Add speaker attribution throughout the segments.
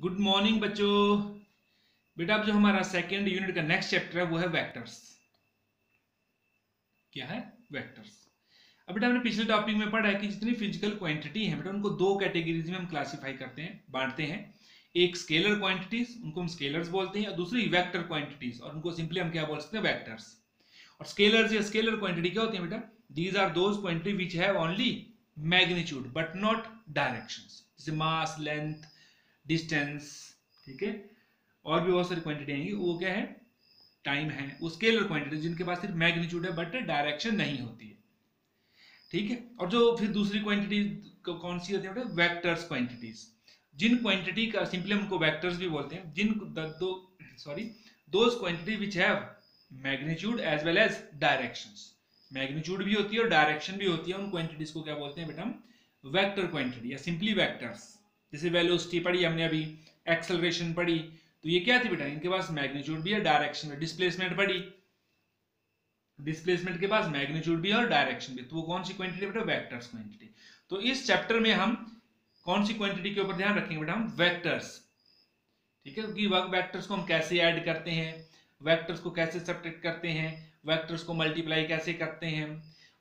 Speaker 1: Good morning बच्चों। बेटा अब जो हमारा सेकेंड यूनिट का नेक्स्ट चैप्टर है वो है वेक्टर्स। क्या है? वेक्टर्स। अब बेटा हमने पिछले टॉपिक में पढ़ा है कि जितनी फिजिकल क्वांटिटी है बेटा उनको दो कैटेगरीज में हम क्लासिफाई करते हैं, बांटते हैं। एक स्केलर क्वांटिटीज, उनको हम स्केलर्स बोलते हैं, और दूसरी वेक्टर क्वांटिटीज, और उनको सिंपली हम क्या बोल सकते हैं? वेक्टर्स। और स्केलर्स या स्केलर क्वांटिटी क्या होती है बेटा? These are those quantity which have only magnitude but not directions, जैसे मास, लेंथ, डिस्टेंस। ठीक है, और भी बहुत सारी क्वांटिटी आएंगी, वो क्या है? टाइम है। वो स्केलर क्वांटिटी जिनके पास सिर्फ मैग्नीट्यूड है बट डायरेक्शन नहीं होती है। ठीक है, और जो फिर दूसरी क्वांटिटी कौन सी होती है बेटा? Vectors quantities. जिन क्वांटिटी का सिंपली हमको वेक्टर्स भी बोलते हैं, जिन those quantity which have magnitude as well as directions. Magnitude भी होती है और डायरेक्शन भी होती है, उन क्वांटिटीज को क्या बोलते हैं बेटा? हम वेक्टर क्वांटिटी या सिंपली वेक्टर्स। जैसे वेलोसिटी पढ़ी हमने अभी, एक्सेलरेशन पढ़ी, तो ये क्या थी बेटा? इनके पास मैग्नीट्यूड भी है, डायरेक्शन भी। डिस्प्लेसमेंट पढ़ी, डिस्प्लेसमेंट के पास मैग्नीट्यूड भी है और डायरेक्शन भी, तो वो कौन सी क्वांटिटी बेटा? Vectors quantity. तो इस चैप्टर में हम कौन सी क्वांटिटी के ऊपर ध्यान रखेंगे बेटा? हम वेक्टर्स। ठीक है, क्योंकि वेक्टर्स को हम कैसे ऐड करते हैं, वेक्टर्स को कैसे सब्ट्रैक्ट करते हैं, वेक्टर्स को मल्टीप्लाई कैसे करते हैं,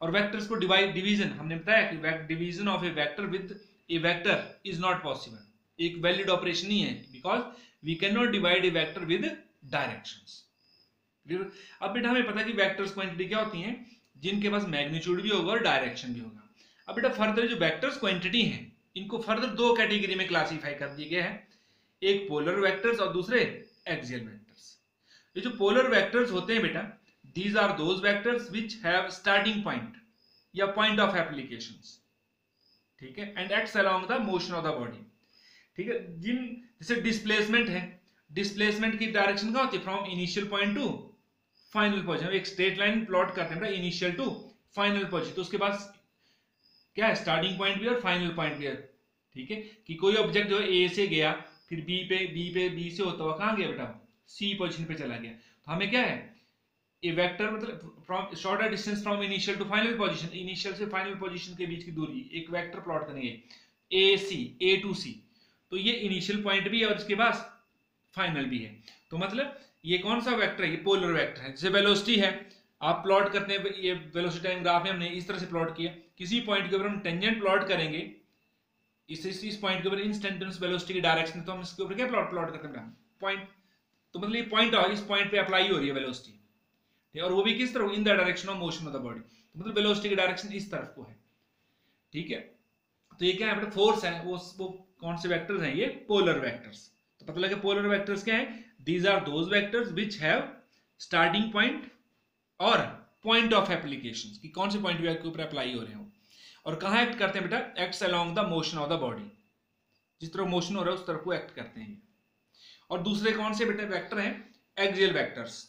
Speaker 1: और वेक्टर्स को डिवीजन हमने बताया कि division of a vector with a vector is not possible, एक वैलिड ऑपरेशन नहीं है, because we can not divide a vector with directions. अब बेटा हमें पता है कि वेक्टर्स क्वांटिटी क्या होती हैं? जिनके पास मैग्नीट्यूड भी होगा और डायरेक्शन भी होगा। अब बेटा फर्दर जो वेक्टर्स क्वांटिटी हैं इनको फर्दर दो कैटेगरी में क्लासिफाई कर दिए गए हैं, एक पोलर वेक्टर्स और दूसरे एक्सियल वेक्टर्स। ये जो पोलर वेक्टर्स होते हैं बेटा, these are those vectors which have starting point या पॉइंट ऑफ एप्लीकेशंस। ठीक है, and acts along the motion of the body. ठीक है, जिन जैसे डिस्प्लेसमेंट है, डिस्प्लेसमेंट की डायरेक्शन क्या होती है? From initial point two final position. एक स्ट्रेट लाइन प्लॉट करते हैं इनिशियल टू फाइनल पोजीशन, तो उसके पास क्या है? स्टार्टिंग पॉइंट भी और फाइनल पॉइंट भी है। ठीक है, कि कोई ऑब्जेक्ट जो है ए से गया, फिर बी से होता हुआ कहां गया बेटा? सी पोजीशन पे चला गया। तो हमें क्या है? ए वेक्टर मतलब from shorter distance from initial to final position, initial से फाइनल पोजीशन के बीच की दूरी, एक वेक्टर प्लॉट करेंगे ए टू सी। तो ये इनिशियल पॉइंट भी है और इसके पास फाइनल भी है। तो मतलब ये कौन सा वेक्टर है? ये पोलर वेक्टर है। जैसे वेलोसिटी है, आप प्लॉट करते हैं, ये वेलोसिटी टाइम ग्राफ में हमने इस तरह से प्लॉट किया, किसी पॉइंट के ऊपर हम टेंजेंट प्लॉट करेंगे इस पॉइंट के ऊपर इंस्टेंटेनियस वेलोसिटी की डायरेक्शन, तो हम इसके ऊपर क्या प्लॉट करते हैं? पॉइंट। तो मतलब ये पॉइंट इस पॉइंट पे अप्लाई हो रही है वेलोसिटी, और वो भी किस तरह? In the direction of motion of the body. तो मतलब वेलोसिटी की डायरेक्शन इस तरफ को है। ठीक है, तो ये क्या है बेटा? फोर्स है। वो कौन से वेक्टर्स हैं? ये पोलर वेक्टर्स। तो पता लगा पोलर वेक्टर्स क्या है? These are those vectors which have starting point और पॉइंट ऑफ एप्लीकेशंस, कि कौन से पॉइंट के ऊपर अप्लाई हो रहे हो, और कहां एक्ट करते हैं बेटा? Acts along the motion of the body. जिस तरफ मोशन हो रहा है उस तरफ को एक्ट करते हैं। और दूसरे कौन से बेटा वेक्टर हैं? Axial vectors.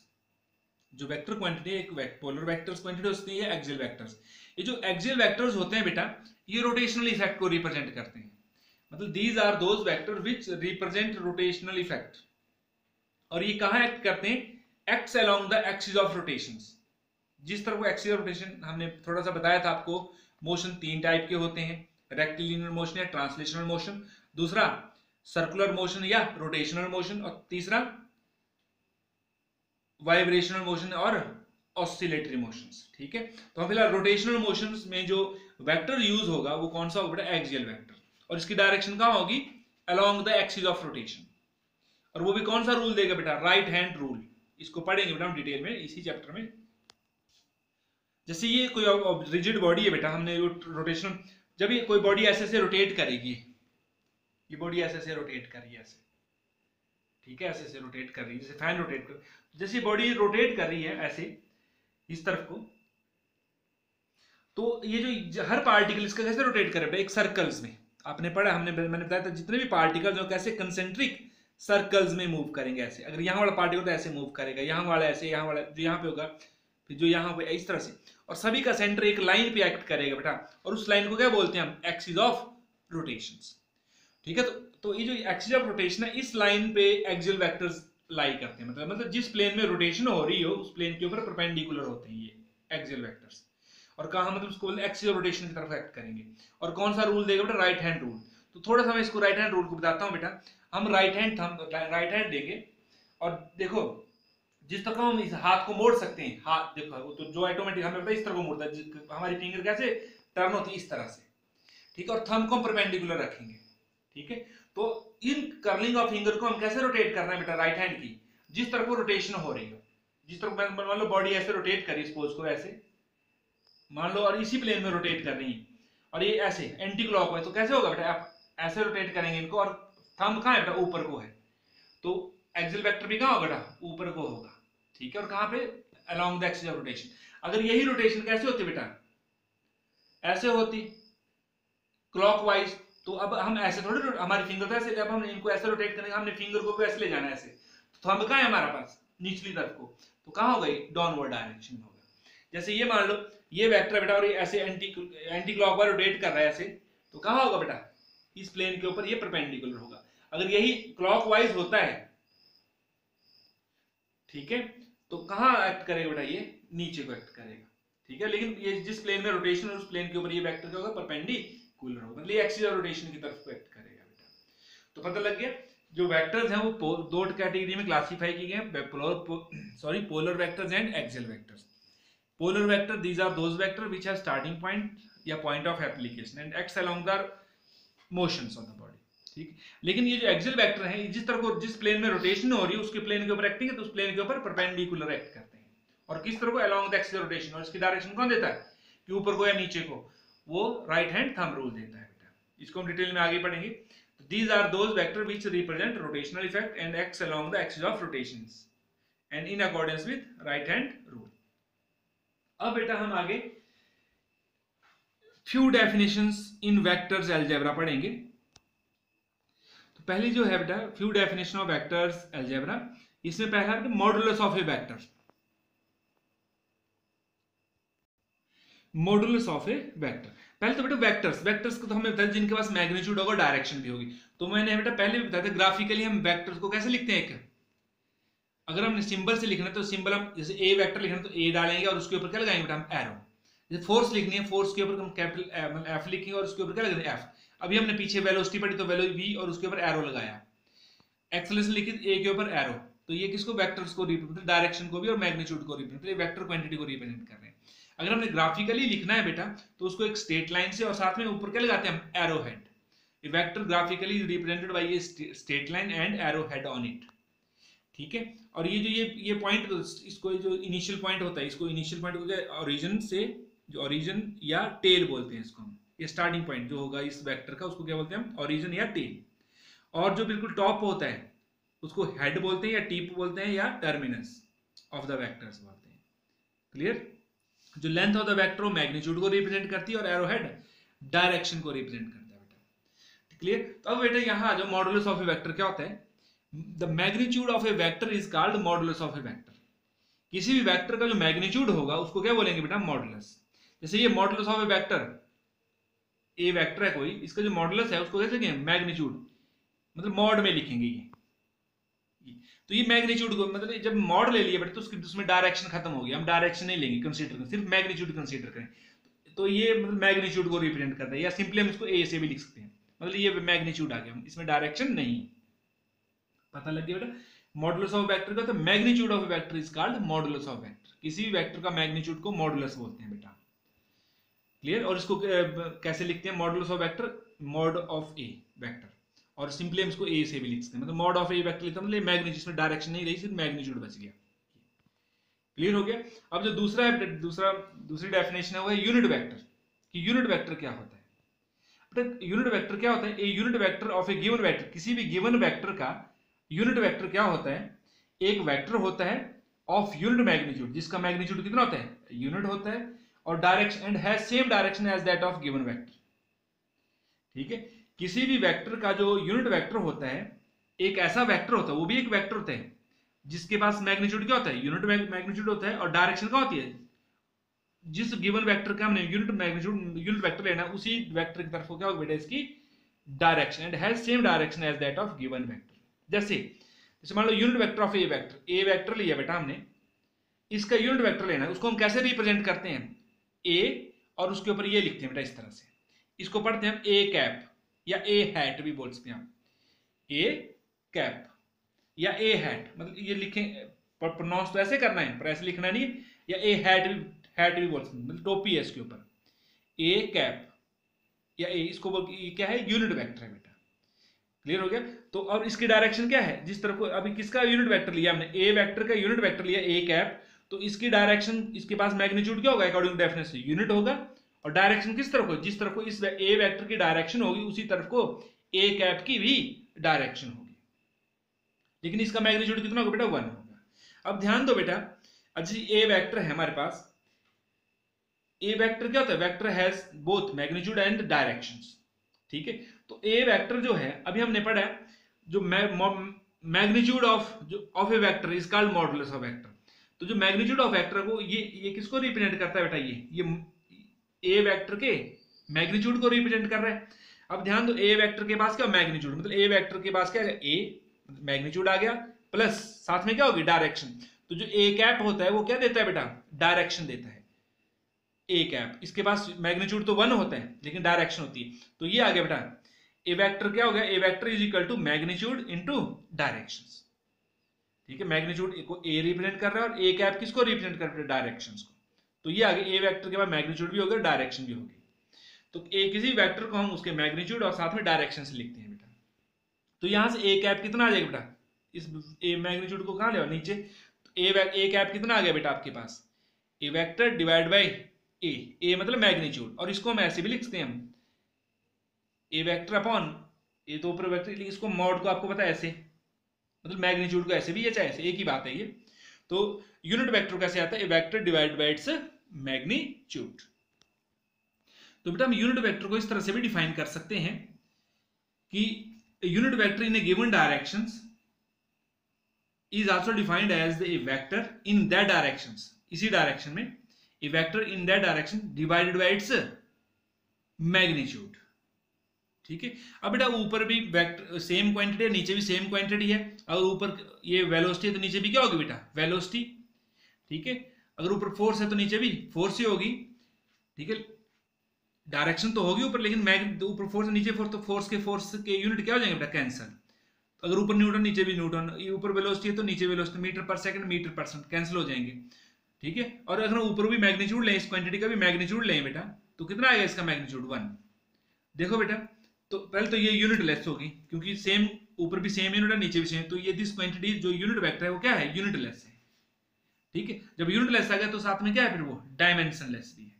Speaker 1: जो वेक्टर क्वांटिटी एक पोलर वेक्टर्स क्वांटिटी होती है, एक्सियल वेक्टर्स। ये जो एक्सियल वेक्टर्स होते हैं बेटा, ये रोटेशनल इफेक्ट को रिप्रेजेंट करते हैं। मतलब these are those vector which represent rotational effect. और ये कहां एक्ट करते हैं? Acts along the axis of rotations. जिस तरह को एक्सिस ऑफ रोटेशन हमने थोड़ा सा बताया था आपको, मोशन तीन टाइप के होते हैं, रेक्टिलिनियर मोशन या ट्रांसलेशनल मोशन, दूसरा सर्कुलर मोशन या रोटेशनल मोशन, और तीसरा वाइब्रेशनल मोशन और ऑसिलेटरी मोशंस। ठीक है, तो फिलहाल रोटेशनल मोशंस में जो वेक्टर यूज होगा वो कौन सा होगा? Axial vector. और इसकी डायरेक्शन कहां होगी? Along the axis of rotation. और वो भी कौन सा रूल देगा बेटा? Right hand rule. इसको पढ़ेंगे बेटा हम डिटेल में इसी चैप्टर में। जैसे ये कोई रिजिड बॉडी है बेटा, हमने रोटेशनल, जब ये कोई बॉडी ऐसे से रोटेट करेगी, ये बॉडी ऐसे से रोटेट कर रही है ऐसे, ठीक है, ऐसे से रोटेट कर रही है, जैसे फैन रोटेट कर, जैसे बॉडी रोटेट कर रही है ऐसे इस तरफ को, तो ये जो हर पार्टिकल इसका कैसे रोटेट करे? एक सर्कल्स में। आपने पढ़ा, मैंने बताया था, जितने भी पार्टिकल्स हो कैसे कंसेंट्रिक सर्कल्स में मूव करेंगे ऐसे। अगर यहाँ वाला पार्टिकल तो ऐसे मूव करेगा, यहाँ वाला ऐसे, यहाँ वाला जो यहाँ पे होगा, फिर जो यहाँ पे इस तरह से, और सभी का सेंटर एक लाइन पे एक्ट करेगा बेटा, और उस लाइन को क्या बोलते हैं हम? Axis of rotations. ठीक है, तो ये जो एक्सिस ऑफ रोटेशन है, इस लाइन पे एक्सियल वेक्टर्स लाई करते हैं। मतलब जिस प्लेन में रोटेशन हो रही हो उस प्लेन के ऊपर परपेंडिकुलर होते हैं ये एक्सियल वेक्टर्स। और कहा मतलब उसको एक्सियल रोटेशन की तरफ एक्ट करेंगे। और कौन सा रूल देगा बेटा? Right hand rule. तो थोड़ा सा मैं इसको राइट हैंड रूल को बताता हूँ बेटा। हम राइट हैंड देंगे और देखो जिस तरह हम इस हाथ को मोड़ सकते हैं, हाथ देखो तो जो ऑटोमेटिक हमें पता है इस तरह को मोड़ता है, हमारी फिंगर कैसे टर्न होती है इस तरह से, ठीक है। और थंब को हम परपेंडिकुलर रखेंगे, ठीक है। तो इन कर्लिंग ऑफ फिंगर को हम कैसे रोटेट करना है बेटा, राइट हैंड की जिस तरह को रोटेशन हो रही हो, जिस तरह मान लो बॉडी ऐसे रोटेट करी सपोज को ऐसे मान लो, और इसी प्लेन में रोटेट कर रही है और ये ऐसे एंटी क्लॉकवाइज, तो कैसे होगा बेटा, आप ऐसे रोटेट करेंगे इनको और थंब कहाँ है बेटा, ऊपर को है, तो एक्सियल वेक्टर भी कहाँ होगा बेटा, ऊपर को होगा, ठीक है। और कहाँ पे, along the axis of rotation. अगर यही रोटेशन कैसे होती बेटा, ऐसे होती क्लॉकवाइज, तो अब हम ऐसे थोड़े, हमारी फिंगर तो ऐसे, अब हम इनको ऐसे रोटेट करेंगे, हमने फिंगर को भी ऐसे ले जाना है ऐसे, तो थंब कहाँ है हमारा पास, निचली तरफ को, तो कहाँ होगा, डाउनवर्ड डायरेक्शन में होगा। जैसे ये मान लो ये वेक्टर बेटा और ये ऐसे एंटी क्लॉकवाइज रोटेट कर रहा है ऐसे, तो कहाँ होगा बेटा, इस प्लेन के ऊपर ये परपेंडिकुलर होगा। अगर यही क्लॉकवाइज होता है, ठीक है, तो कहाँ एक्ट करेगा बेटा, ये नीचे को एक्ट करेगा, ठीक है। लेकिन ये जिस प्लेन में रोटेशन है उस प्लेन के ऊपर ये वेक्टर क्या होगा, परपेंडिकुलर होगा, मतलब ये एक्सिस ऑफ रोटेशन की तरफ को एक्ट करेगा बेटा। तो पता लग गया, जो वेक्टर्स हैं वो दो कैटेगरी में क्लासिफाई किए गए, polar vectors and axial vectors. Polar vector, these are those vector which have starting point या point of application and acts along the motions of the body, ठीक। लेकिन ये जो एक्सियल वेक्टर है, जिस तरह को जिस प्लेन में रोटेशन हो रही है उसके प्लेन के ऊपर एक्टिंग है, तो उस प्लेन के ऊपर परपेंडिकुलर एक्ट करते हैं। और किस तरह को, along the axis of rotation, और इसकी डायरेक्शन कौन देता है, कि ऊपर को या नीचे को, वो राइट हैंड थंब रूल देता है बेटा। इसको हम डिटेल में आगे पढ़ेंगे। तो these are those vector which represent rotational effect and acts along the axis of rotations and in accordance with right hand rule. अब बेटा हम आगे few definitions in vectors algebra पढ़ेंगे। तो पहली जो है बेटा few definition of vectors algebra, इसमें पहला है modulus of a vector. Modulus of a vector, पहले तो बेटा वेक्टर्स को तो हमें बताया जिनके पास मैग्नीट्यूड होगा, डायरेक्शन भी होगी। तो मैंने बेटा पहले भी बताया था ग्राफिकली हम वेक्टर्स को कैसे लिखते हैं, एक अगर हमने सिंबल से लिखना है तो सिंबल हम जैसे ए वेक्टर लिखना है तो ए डालेंगे और उसके ऊपर क्या लगाएंगे बेटा, हम एरो। जैसे फोर्स लिखनी है, फोर्स के ऊपर हम कैपिटल एफ लिखेंगे और उसके ऊपर क्या लगाएंगे, एफ। अभी हमने पीछे वेलोसिटी पढ़ी तो वेलो वी और उसके ऊपर एरो लगाया। एक्सेलरेशन लिखी ए के ऊपर एरो, तो ये किसको, वेक्टर्स को रिप्रेजेंट, डायरेक्शन को भी और मैग्नीट्यूड को रिप्रेजेंट, वेक्टर क्वांटिटी को रिप्रेजेंट कर रहे हैं। अगर हमने ग्राफिकली लिखना है बेटा तो उसको एक स्ट्रेट लाइन से और साथ में ऊपर क्या लगाते हैं हम, arrow head. A vector graphically represented by a straight line and arrow head on it, ठीक है। और ये जो ये पॉइंट, इसको जो इनिशियल पॉइंट होता है, इसको इनिशियल पॉइंट को ओरिजिन से, जो ओरिजिन या टेल बोलते हैं इसको हम, ये स्टार्टिंग पॉइंट जो होगा इस वेक्टर का उसको क्या बोलते हैं हम, ओरिजिन या टेल। और जो बिल्कुल टॉप होता है उसको हेड बोलते हैं या टिप बोलते हैं या टर्मिनस ऑफ द वेक्टर्स बोलते हैं। क्लियर। जो लेंथ ऑफ द वेक्टर वो मैग्नीट्यूड को रिप्रेजेंट करती है और एरो हेड डायरेक्शन को रिप्रेजेंट करता है बेटा। क्लियर। तो अब बेटा यहाँ जो मॉडुलस ऑफ ए वेक्टर क्या होता है, the magnitude of a vector is called modulus of a vector. किसी भी वेक्टर का जो मैग्नीट्यूड होगा उसको क्या बोलेंगे बेटा, मॉडुलस। जैसे ये modulus of a vector, A vector है कोई, इसका जो मॉडुलस है उसको कैसे लिखेंगे, मैग्नीट्यूड, मतलब मॉड में लिखेंगे ये। तो ये मैग्नीट्यूड को मतलब जब मॉड ले लिया बेटा तो उसमें डायरेक्शन खत्म हो गया, हम डायरेक्शन नहीं लेंगे, कंसीडर करें, सिर्फ मैग्नीट्यूड कंसीडर करें। तो ये मतलब मैग्नीट्यूड को रिप्रेजेंट करता है, या सिंपली हम इसको ए से भी लिख सकते हैं, मतलब ये मैग्नीट्यूड आ गया, इसमें डायरेक्शन नहीं। पता लग गया बेटा। मॉडुलस ऑफ वेक्टर का तो magnitude of vector is called modulus of vector. किसी भी वेक्टर का मैग्नीट्यूड को मॉडुलस बोलते हैं बेटा। क्लियर। और इसको कैसे लिखते हैं, modulus of vector, mod of a vector, और सिंपली हम इसको ए से भी लिख सकते हैं, मतलब मॉड ऑफ ए वेक्टर लिखते हैं, मतलब मैग्नीट्यूड, इसमें डायरेक्शन नहीं रही, सिर्फ मैग्नीट्यूड बच गया। क्लियर हो गया। अब जो दूसरा है दूसरी डेफिनेशन है वो है यूनिट वेक्टर। कि यूनिट वेक्टर क्या होता है, यूनिट वेक्टर क्या होता है, a unit vector of a given vector. किसी भी गिवन वेक्टर का यूनिट वेक्टर क्या होता है, एक वेक्टर होता है ऑफ यूनिट मैग्नीट्यूड, जिसका मैग्नीट्यूड कितना होता है, यूनिट होता है, और direction and has same direction as that of given vector. ठीक है। किसी भी वेक्टर का जो यूनिट वेक्टर होता है, एक ऐसा वेक्टर होता है, वो भी एक वेक्टर होता है जिसके पास मैग्नीट्यूड क्या होता है, यूनिट मैग्नीट्यूड होता है, और डायरेक्शन क्या होती है, जिस गिवन वेक्टर का हमने यूनिट मैग्नीट्यूड यूनिट वेक्टर लेना है उसी वेक्टर की तरफ क्या होगा बेटा, इसकी direction, and has same direction as that of given vector. जैसे मान लो unit vector of a vector लिया बेटा हमने, इसका यूनिट वेक्टर लेना है, उसको हम कैसे रिप्रेजेंट करते हैं, ए और उसके ऊपर ये लिखते हैं बेटा इस तरह से, इसको पढ़ते हैं हम ए कैप, या ए हैट भी बोल सकते हैं आप, ए कैप या ए हैट, मतलब ये लिखें प्रोनाउंस तो ऐसे करना है पर ऐसे लिखना नहीं है, या ए हैट भी बोल सकते हैं, मतलब टोपी है इसके ऊपर, ए कैप या ए, इसको ये क्या है, यूनिट वेक्टर है बेटा। क्लियर हो गया। तो अब इसकी डायरेक्शन क्या है, जिस तरफ को अभी किसका यूनिट वेक्टर लिया हमने, ए वेक्टर का यूनिट वेक्टर लिया ए कैप, तो इसकी डायरेक्शन, इसके पास मैग्नीट्यूड क्या होगा अकॉर्डिंग टू डेफिनेशन, यूनिट होगा, और डायरेक्शन किस तरफ हो, जिस तरफ को इस ए वेक्टर की डायरेक्शन होगी उसी तरफ को ए कैप की भी डायरेक्शन होगी, लेकिन इसका मैग्नीट्यूड कितना होगा बेटा, 1 होगा। अब ध्यान दो बेटा, अच्छा ए वेक्टर है हमारे पास, ए वेक्टर क्या होता है, vector has both magnitude and directions, ठीक है। तो ए वेक्टर जो है अभी हमने पढ़ा है, जो magnitude of a vector is called modulus of vector. तो जो मैग्नीट्यूड ऑफ वेक्टर को ये किसको रिप्रेजेंट करता है बेटा, ये ए वेक्टर के मैग्नीट्यूड को रिप्रेजेंट कर रहा है। अब ध्यान दो, ए वेक्टर के पास क्या मैग्नीट्यूड, मतलब ए वेक्टर के पास क्या है, ए मैग्नीट्यूड आ गया, प्लस साथ में क्या होगी डायरेक्शन। तो जो ए कैप होता है वो क्या देता है बेटा, डायरेक्शन देता है ए कैप, इसके पास मैग्नीट्यूड तो 1 होता है लेकिन डायरेक्शन होती है। तो ये आ गया बेटा, ए वेक्टर क्या हो गया, a vector is equal to magnitude into directions, ठीक है। मैग्नीट्यूड को ए रिप्रेजेंट कर रहा है और ए कैप किसको रिप्रेजेंट कर रहा है, डायरेक्शंस को। तो ये आ गया, ए वेक्टर के बाद मैग्नीट्यूड भी होगा, डायरेक्शन भी होगी। तो ए किसी वेक्टर को हम उसके मैग्नीट्यूड और साथ में डायरेक्शन से लिखते हैं बेटा। तो यहां से ए कैप कितना आ जाएगा बेटा, इस ए मैग्नीट्यूड को कहां ले आओ, नीचे। तो ए कैप कितना आ गया बेटा आपके पास, ए वेक्टर डिवाइड बाई ए मतलब मैग्नीट्यूड, और इसको हम ऐसे भी लिख सकते हैं हम, ए वेक्टर अपॉन, ए तो ऊपर वेक्टर, इसको मॉड को आपको पता है ऐसे, मतलब मैग्नीट्यूड को ऐसे भी या चाहे ऐसे, एक ही बात है ये। तो यूनिट वेक्टर कैसे आता है, a vector divide by its magnitude. तो बेटा हम यूनिट वेक्टर को इस तरह से भी डिफाइन कर सकते हैं कि unit vector in a given directions is also defined as a vector in that directions, इसी डायरेक्शन में a vector in that direction divided by its magnitude, ठीक है। अब बेटा ऊपर भी वेक्टर सेम क्वांटिटी है, नीचे भी सेम क्वांटिटी है, अगर ऊपर ये वेलोसिटी है तो नीचे भी क्या होगी बेटा, वेलोसिटी, ठीक है। अगर ऊपर फोर्स है तो नीचे भी फोर्स ही होगी, ठीक है। डायरेक्शन तो होगी ऊपर, लेकिन ऊपर फोर्स नीचे फोर्स, तो फोर्स के यूनिट क्या हो जाएंगे बेटा, कैंसिल। अगर ऊपर न्यूटन नीचे भी न्यूटन, ऊपर वेलोसिटी है तो नीचे वेलोसिटी, मीटर पर सेकंड मीटर पर सेकंड कैंसिल हो जाएंगे, ठीक है। और अगर ऊपर भी मैग्नीट्यूड लें, इस क्वांटिटी का भी मैग्नीट्यूड लें बेटा, तो कितना आएगा इसका मैग्नीट्यूड, 1। देखो बेटा, तो पहले तो ये यूनिट लेस होगी क्योंकि सेम ऊपर भी सेम यूनिट है नीचे भी सेम, तो ये दिस क्वांटिटी जो यूनिट वेक्टर है वो क्या है, यूनिट लेस है, ठीक है। जब यूनिट लेस आ गया तो साथ में क्या है फिर वो डायमेंशन लेस भी है,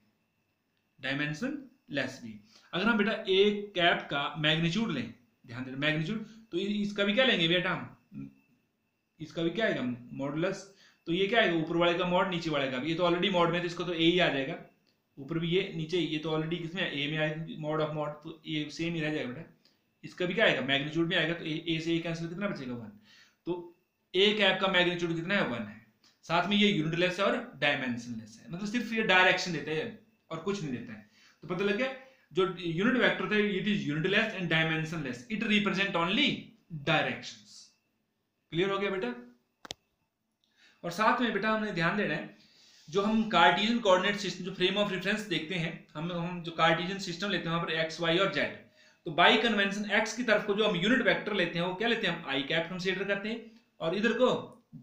Speaker 1: डायमेंशन लेस भी। अगर हम बेटा ए कैप का मैग्नीट्यूड लें, ध्यान देना मैग्नीट्यूड, तो इसका भी क्या लेंगे बेटा हम, इसका भी क्या आएगा मॉडुलस। तो ये क्या आएगा, ऊपर वाले का मॉड, नीचे वाले का भी, ये तो ऑलरेडी मॉड में, तो इसको तो ए ही आ जाएगा, ऊपर भी ये नीचे ये तो ऑलरेडी किसमें ए में आएगा, मॉड ऑफ मॉड, तो ये सेम ही रह जाएगा बेटा। इसका भी क्या आएगा, मैग्नीट्यूड में आएगा, तो ए से ए कैंसिल, कितना बचेगा 1। तो ए कैप का मैग्नीट्यूड कितना है, 1 है, साथ में ये यूनिट लेस है और डायमेंशन लेस है, मतलब सिर्फ ये डायरेक्शन देता है और कुछ नहीं देता है। तो पता लग गया, जो यूनिट वेक्टर थे it is unit less and dimension less, it represent only directions. Clear हो गया बेटा। और साथ में बेटा हमने ध्यान देना है, जो हम कार्टेशियन कोऑर्डिनेट सिस्टम, जो फ्रेम ऑफ रेफरेंस देखते हैं, हम जो कार्टेशियन सिस्टम लेते हैं वहां पर एक्स वाई और जेड, तो बाई कन्वेंशन एक्स की तरफ को जो हम यूनिट वेक्टर लेते हैं वो क्या लेते हैं, हम आई कैप कंसीडर करते हैं, और इधर को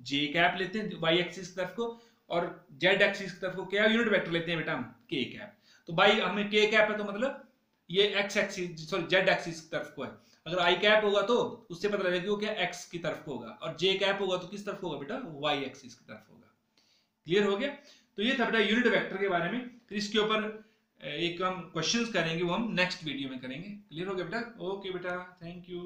Speaker 1: जे कैप लेते हैं वाई एक्सिस की तरफ को, और जेड एक्सिस की तरफ को क्या यूनिट वेक्टर लेते हैं बेटा हम के कैप। तो बाई हमें के कैप है तो मतलब ये x axis, sorry Z axis की तरफ को है, अगर आई कैप होगा तो उससे पता लगेगा कि वो क्या एक्स की तरफ को होगा, और जे कैप होगा तो किस तरफ होगा बेटा, वाई एक्सिस की तरफ होगा। क्लियर हो गया। तो ये था बेटा यूनिट वेक्टर के बारे में, फिर इसके ऊपर एक हम क्वेश्चंस करेंगे, वो हम नेक्स्ट वीडियो में करेंगे। क्लियर हो गया बेटा, ओके बेटा, थैंक यू।